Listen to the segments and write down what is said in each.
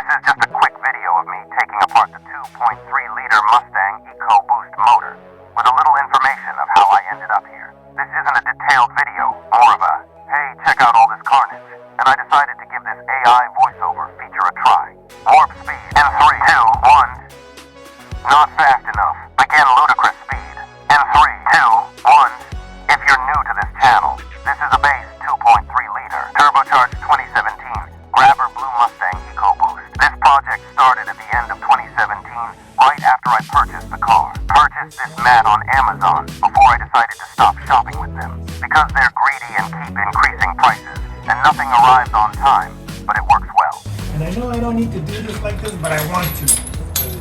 is just a quick video of me taking apart the 2.3-liter Mustang Ecoboost motor, with a little information of how I ended up here. This isn't a detailed video, more of a, hey, check out all this carnage, and I decided to give this AI voiceover feature a try. Warp speed in 3, 2, 1. Not fast enough. Begin ludicrous speed. In 3, 2, 1. If you're new to this channel, this is a base 2.3-liter turbocharged 2017 grabber blue Mustang Ecoboost. This project started at the end of 2017, right after I purchased the car. Purchased this mat on Amazon before I decided to stop shopping with them, because they're greedy and keep increasing prices, and nothing arrives on time, but it works well. And I know I don't need to do this like this, but I want to.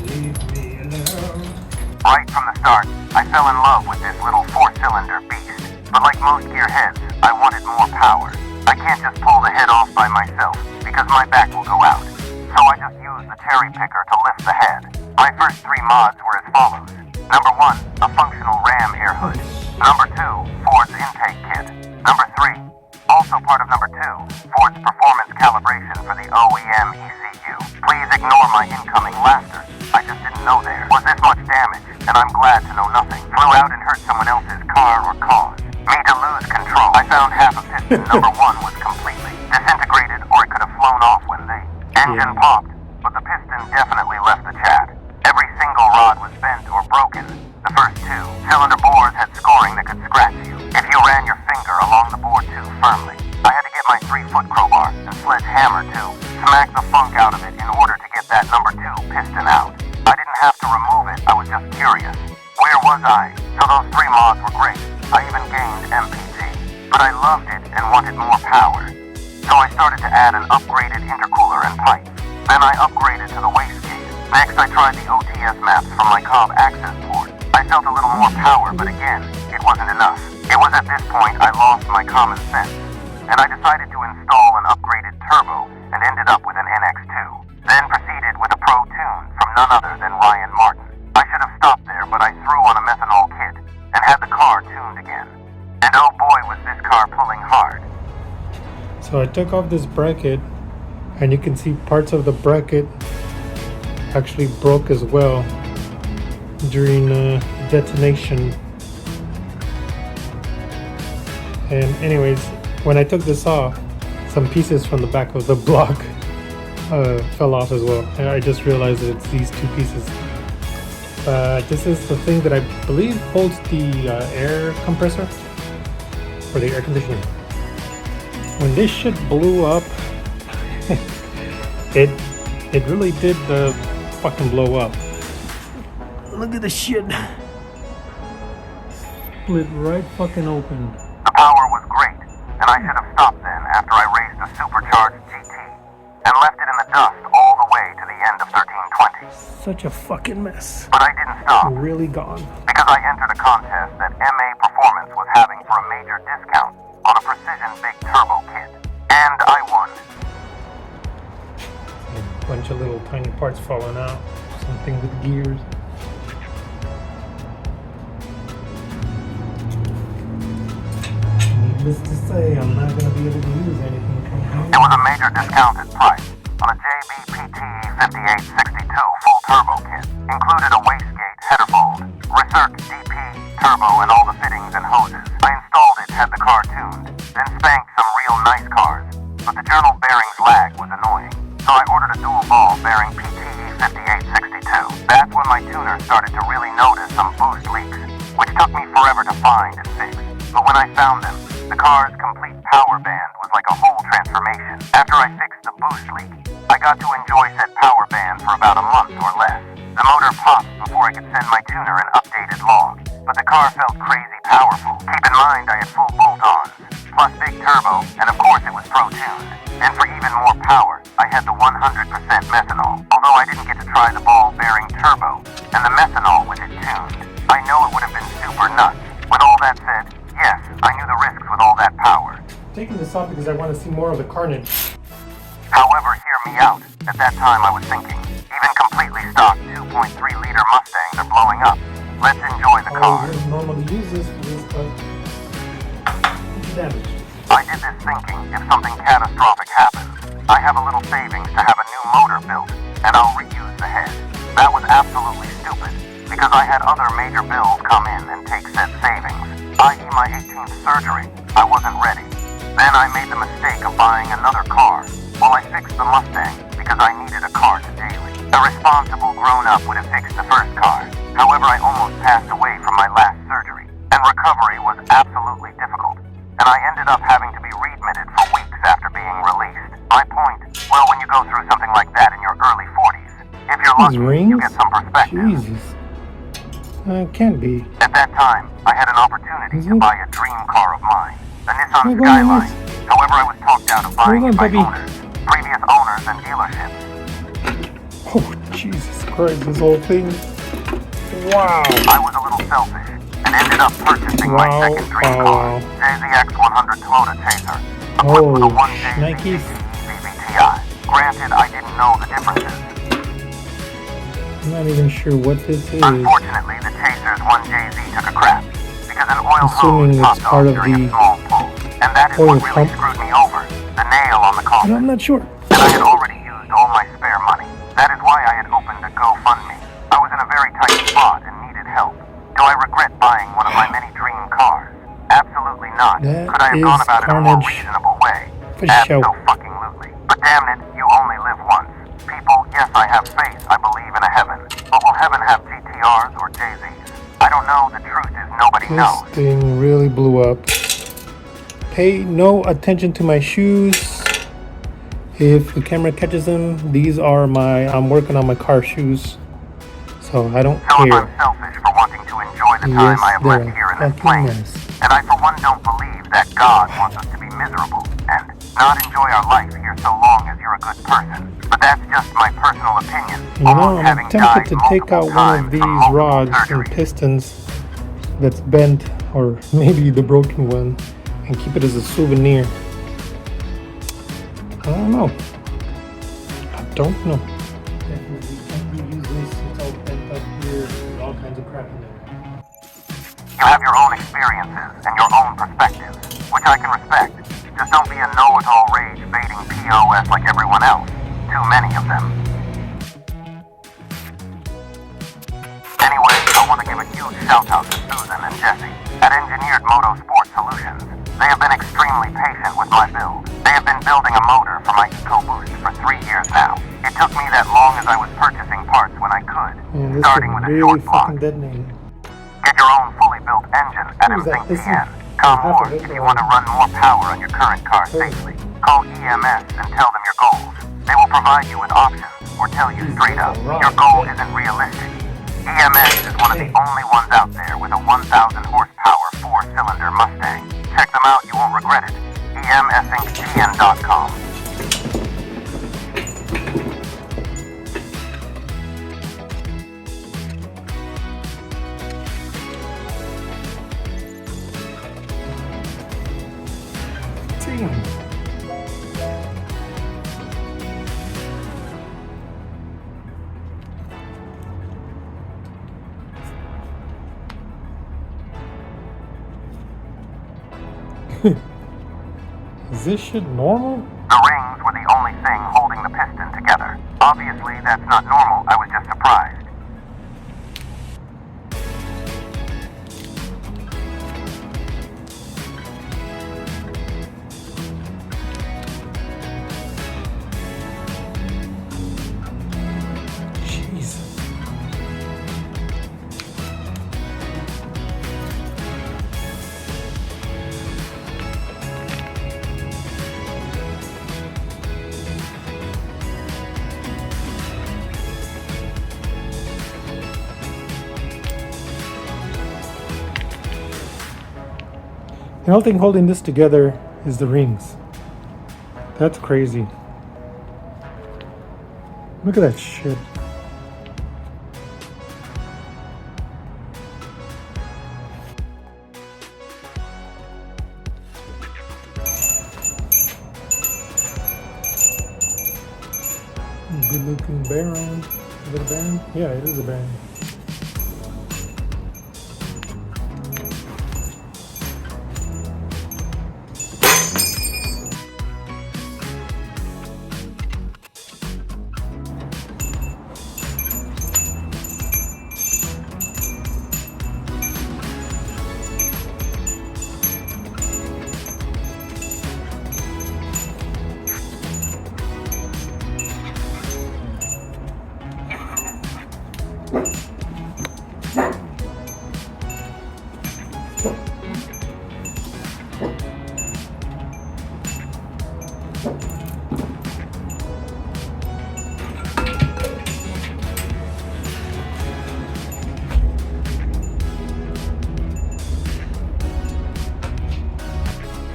Leave me alone. Right from the start, I fell in love with this little 4-cylinder beast. But like most gearheads, I wanted more power. I can't just pull the head off by myself, because my back will go out. So I just used the cherry picker to lift the head. My first 3 mods were as follows. Number 1, a functional Ram air hood. Number 2, Ford's intake kit. Number 3, also part of number 2, Ford's performance calibration for the OEM ECU. Please ignore my incoming laughter. I just didn't know there was this much damage, and I'm glad to know nothing flew out and hurt someone else's car or cause me to lose control. I found half a piston number 1 was completely disintegrated, or it could have flown off when the engine popped, but the piston definitely left the chat. Every single rod was bent or broken. The first 2 cylinder bores had scoring that could scratch you if you ran your finger along the bore too firmly. I had to get my 3-foot crowbar and sledgehammer to smack the funk out of it in order to get that number 2 piston out. I didn't have to remove it, I was just curious. Where was I? So those 3 mods were great. I even gained MPG, but I loved it and wanted more power. So I started to add an upgraded intercooler and pipe. Then I upgraded to the wastegate. Next I tried the OTS maps from my Cobb access port. I felt a little more power, but again, it wasn't enough. It was at this point I lost my common sense, and I decided to install an upgraded turbo and ended up with an NX2. Then proceeded with a pro tune from none other than Ryan Martin. I should have stopped there, but I threw on a methanol kit and had the car tuned again. And oh boy, was this car pulling hard. So I took off this bracket, and you can see parts of the bracket actually broke as well during detonation. And anyways, when I took this off, some pieces from the back of the block fell off as well, and I just realized that it's these 2 pieces. This is the thing that I believe holds the air compressor for the air conditioner. When this shit blew up, it really did fucking blow up. Look at the shit. Split right fucking open. The power was great, and I should have stopped then after I raced a supercharged GT and left it in the dust all the way to the end of 1320. Such a fucking mess. But I didn't stop. Really gone. Because I entered a contest that MA Performance was having for a major discount on a precision big turbo kit. And I won. A bunch of little tiny parts falling out. Something with gears. Needless to say, I'm not going to be able to use anything from here. It was a major discounted price on a JBPTE 5862 full turbo kit. Included a wastegate header fold, Recirc DP, turbo, and all the fittings and hoses. I installed it, had the car tuned, then spanked some real nice cars. But the journal bearings lag was annoying, so I ordered a dual ball bearing PTE 5862. That's when my tuner started to really notice some boost leaks, which took me forever to find and fix. But when I found them, the car's complete power band was like a whole transformation. After I fixed the boost leak, I got to enjoy said power band for about a month or less. The motor popped before I could send my tuner an updated log, but the car felt crazy powerful. Keep in mind I had full bolt-ons, plus big turbo, and of course it was pro-tuned. And for even more power, I had the 100% methanol. Although I didn't get to try the ball bearing turbo and the methanol with it tuned, I know it would have been super nuts. With all that said, yes, I knew the risks with all that power. I'm taking this off because I want to see more of the carnage. However, hear me out. At that time I was thinking, even completely stock 2.3-liter Mustangs are blowing up. Let's enjoy the car. I would normally use this for this, but it's damaged. I did this thinking, if something catastrophic happens, I have a little savings to have a new motor built and I'll reuse the head. That was absolutely stupid, because I had other major bills come in and take said savings, i.e. my 18th surgery. I wasn't ready. Then I made the mistake of buying another car. Well, I fixed the Mustang because I needed a car to daily. A responsible grown-up would have fixed the first car. However, I almost passed away from my last surgery, and recovery was absolutely difficult. And I ended up having to be readmitted for weeks after being released. My point, well, when you go through something like that in your early 40s, if you're lucky, you get some perspective. Jesus. Can't be. At that time, I had an opportunity to buy a dream car of mine, the Nissan Skyline. However, I was talked out of buying it by owners, previous owners and dealerships. Oh, Jesus Christ, this whole thing. Wow. I was a little selfish and ended up purchasing my second dream car, JZX 100 Toyota Chaser, equipped with a 1JZ Nikes. VVTi. Granted, I didn't know the differences. I'm not even sure what this is. Unfortunately, the Chaser's 1JZ took a crap because an oil Assuming hose it's popped part off of during the a small pull, and that is oil what really pump. screwed me over, the nail on the But coffin. I'm not sure. And I had already used all my spare money. That is why I had opened a GoFundMe. I was in a very tight spot and needed help. Do I regret buying one of my many dream cars? Absolutely not. That Could I have is gone about it a more Carnage. reasonable way? For sure. Abso-fucking-lutely. But damn it, you only live once. People, yes, I have faith. I believe in a heaven. But will heaven have GTRs or JZs? I don't know. The truth is nobody This knows. thing really blew up. Pay no attention to my shoes. If the camera catches them, these are I'm working on my car shoes. So I don't So if care. I'm selfish for wanting to enjoy the time Yes, I have they're left here in this fucking plane, nice. and I for one don't believe that God wants us to be miserable and not enjoy our life here so long as you're a good person. But that's just my personal opinion. You know, almost I'm having tempted died to take out multiple one of times these from multiple rods and surgeries. pistons that's bent, or maybe the broken one, and keep it as a souvenir. I don't know. I don't know. Definitely can't reuse this. It's all bent up here. There's all kinds of crap in there. You have your own experiences and your own perspectives, which I can respect. Just don't be a know-it-all rage-baiting POS like everyone else. Too many of them. Anyway, I want to give a huge shout-out to Susan and Jesse at Engineered Motorsport Solutions. They have been extremely patient with my build. They have been building a motor for my Ecoboost for 3 years now. It took me that long as I was purchasing parts when I could, Man, this starting thing with a really short block. fucking detonated. Get your own fully built engine at Who's that? This MTN. is Come half more of it, if you want to run more power on your current car safely. Call EMS and tell them your goals. They will provide you with options or tell you straight up, your goal isn't realistic. EMS is one of the only ones out there with a 1,000 horsepower 4-cylinder Mustang. Check them out, you won't regret it. EMSIncTN.com. Damn. Is this shit normal? The rings were the only thing holding the piston together. Obviously, that's not normal. I was just surprised. Jesus. The only thing holding this together is the rings. That's crazy. Look at that shit. Good looking bearing. Is it a bearing? Yeah, it is a bearing.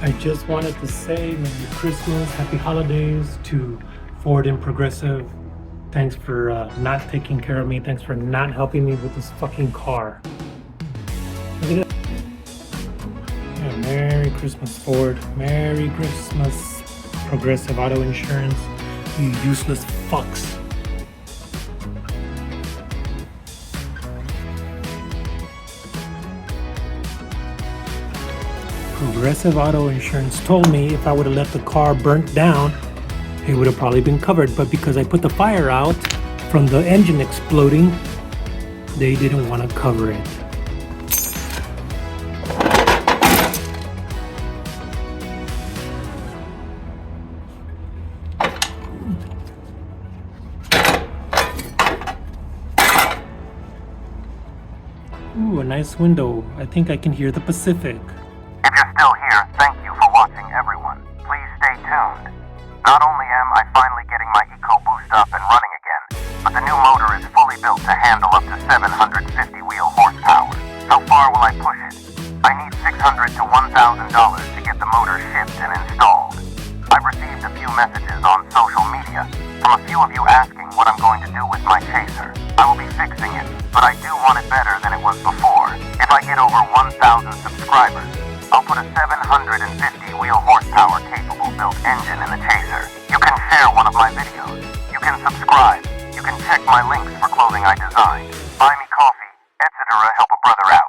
I just wanted to say Merry Christmas, Happy Holidays to Ford and Progressive. Thanks for not taking care of me. Thanks for not helping me with this fucking car. Look at it. Yeah, Merry Christmas, Ford. Merry Christmas, Progressive Auto Insurance. You useless fucks. Progressive Auto Insurance told me if I would have let the car burnt down, it would have probably been covered. But because I put the fire out from the engine exploding, they didn't want to cover it. Ooh, a nice window. I think I can hear the Pacific. If you're still here, thank you for watching, everyone. Please stay tuned. Not only am I finally getting my EcoBoost up and running again, but the new motor is fully built to handle up to 750 wheel horsepower. How far will I push it? I need $600 to $1,000 to get the motor shipped and installed. I've received a few messages on social media from a few of you asking what I'm going to do with my chaser. I will be fixing it, but I do want it better than it was before. If I get over 1,000 subscribers, I'll put a 750 wheel horsepower capable built engine in the chaser. You can share one of my videos. You can subscribe. You can check my links for clothing I designed. Buy me coffee, etc. Help a brother out.